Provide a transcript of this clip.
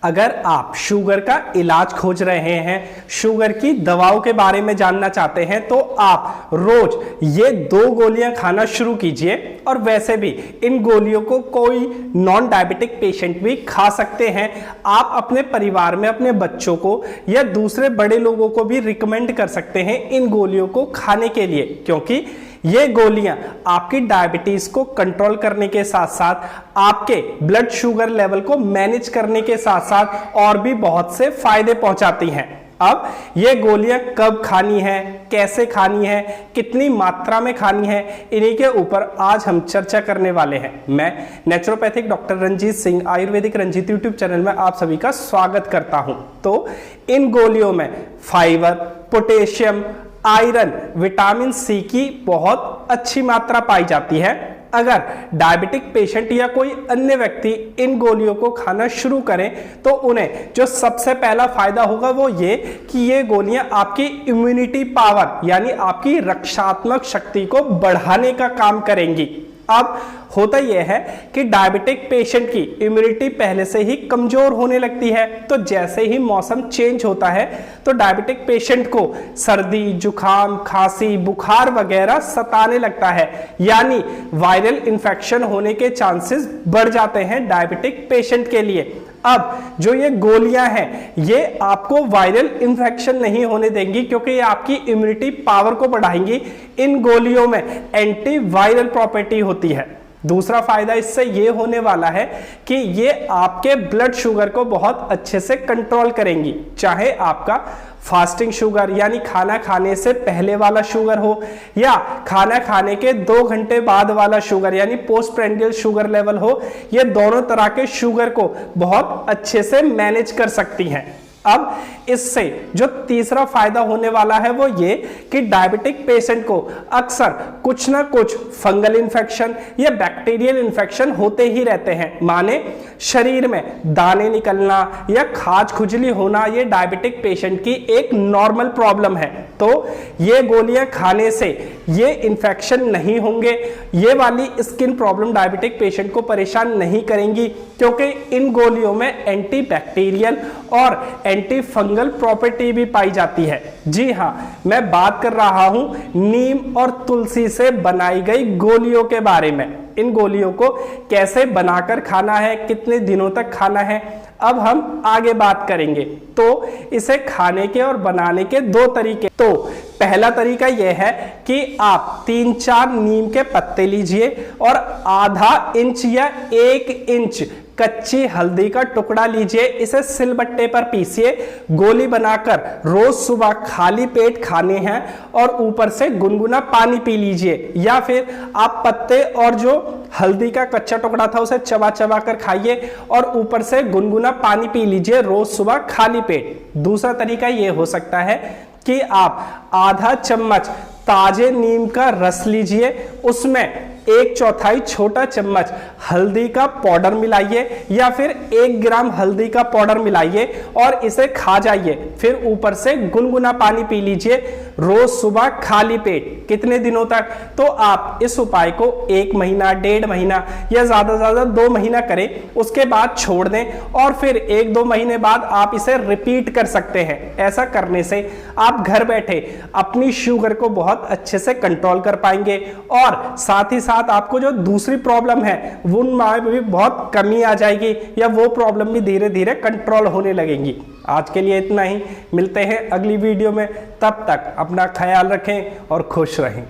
अगर आप शुगर का इलाज खोज रहे हैं, शुगर की दवाओं के बारे में जानना चाहते हैं, तो आप रोज ये 2 गोलियां खाना शुरू कीजिए। और वैसे भी इन गोलियों को कोई नॉन डायबिटिक पेशेंट भी खा सकते हैं। आप अपने परिवार में अपने बच्चों को या दूसरे बड़े लोगों को भी रिकमेंड कर सकते हैं इन गोलियों को खाने के लिए, क्योंकि ये गोलियां आपकी डायबिटीज को कंट्रोल करने के साथ साथ आपके ब्लड शुगर लेवल को मैनेज करने के साथ साथ और भी बहुत से फायदे पहुंचाती हैं। अब ये गोलियां कब खानी है, कैसे खानी है, कितनी मात्रा में खानी है, इन्हीं के ऊपर आज हम चर्चा करने वाले हैं। मैं naturopathic doctor Ranjit Singh Ayurvedic Ranjit YouTube channel में आप सभी का स्वागत करता हूं। तो इन गोलियों में fibre, potassium, iron, vitamin C की बहुत अच्छी मात्रा पाई जाती है। अगर डायबिटिक पेशेंट या कोई अन्य व्यक्ति इन गोलियों को खाना शुरू करें तो उन्हें जो सबसे पहला फायदा होगा वो ये कि ये गोलियां आपकी इम्यूनिटी पावर यानी आपकी रक्षात्मक शक्ति को बढ़ाने का काम करेंगी। अब होता यह है कि डायबिटिक पेशेंट की इम्यूनिटी पहले से ही कमजोर होने लगती है, तो जैसे ही मौसम चेंज होता है तो डायबिटिक पेशेंट को सर्दी, जुकाम, खांसी, बुखार वगैरह सताने लगता है, यानी वायरल इन्फेक्शन होने के चांसेस बढ़ जाते हैं डायबिटिक पेशेंट के लिए। अब जो ये गोलियां हैं ये आपको वायरल इन्फेक्शन नहीं होने देंगी, क्योंकि ये आपकी इम्यूनिटी पावर को बढ़ाएंगी। इन गोलियों में एंटी वायरल प्रॉपर्टी होती है। दूसरा फायदा इससे ये होने वाला है कि ये आपके ब्लड शुगर को बहुत अच्छे से कंट्रोल करेंगी, चाहे आपका फास्टिंग शुगर यानी खाना खाने से पहले वाला शुगर हो या खाना खाने के 2 घंटे बाद वाला शुगर यानी पोस्ट प्रेंडियल शुगर लेवल हो। ये दोनों तरह के शुगर को बहुत अच्छे से मैनेज कर सकती हैं। अब इससे जो तीसरा फायदा होने वाला है वो ये कि डायबिटिक पेशेंट को अक्सर कुछ ना कुछ फंगल इन्फेक्शन या बैक्टीरियल इन्फेक्शन होते ही रहते हैं। माने शरीर में दाने निकलना या खाज खुजली होना, ये डायबिटिक पेशेंट की एक नॉर्मल प्रॉब्लम है। तो ये गोलियां खाने से ये इन्फेक्शन नहीं होंगे, ये वाली स्किन प्रॉब्लम डायबिटिक पेशेंट को परेशान नहीं करेंगी, क्योंकि इन गोलियों में एंटी बैक्टीरियल और एंटी फंगल प्रॉपर्टी भी पाई जाती है। जी हाँ, मैं बात कर रहा हूं नीम और तुलसी से बनाई गई गोलियों के बारे में। इन गोलियों को कैसे बनाकर खाना है, कितने दिनों तक खाना है, अब हम आगे बात करेंगे। तो इसे खाने के और बनाने के 2 तरीके। तो पहला तरीका यह है कि आप 3-4 नीम के पत्ते लीजिए और आधा इंच या 1 इंच कच्ची हल्दी का टुकड़ा लीजिए। इसे सिलबट्टे पर पीसिए, गोली बनाकर रोज सुबह खाली पेट खाने हैं और ऊपर से गुनगुना पानी पी लीजिए, या फिर आप पत्ते और जो हल्दी का कच्चा टुकड़ा था उसे चबा चबा कर खाइए और ऊपर से गुनगुना पानी पी लीजिए रोज सुबह खाली पेट। दूसरा तरीका यह हो सकता है कि आप आधा चम्मच ताजे नीम का रस लीजिए, उसमें 1/4 छोटा चम्मच हल्दी का पाउडर मिलाइए या फिर 1 ग्राम हल्दी का पाउडर मिलाइए और इसे खा जाइए। फिर ऊपर से गुनगुना पानी पी लीजिए रोज सुबह खाली पेट। कितने दिनों तक? तो आप इस उपाय को 1 महीना, 1.5 महीना या ज्यादा से ज्यादा 2 महीना करें, उसके बाद छोड़ दें और फिर 1-2 महीने बाद आप इसे रिपीट कर सकते हैं। ऐसा करने से आप घर बैठे अपनी शुगर को बहुत अच्छे से कंट्रोल कर पाएंगे और साथ ही साथ आपको जो दूसरी प्रॉब्लम है उनमें भी बहुत कमी आ जाएगी या वो प्रॉब्लम भी धीरे धीरे कंट्रोल होने लगेंगी। आज के लिए इतना ही, मिलते हैं अगली वीडियो में। तब तक अपना ख्याल रखें और खुश रहें।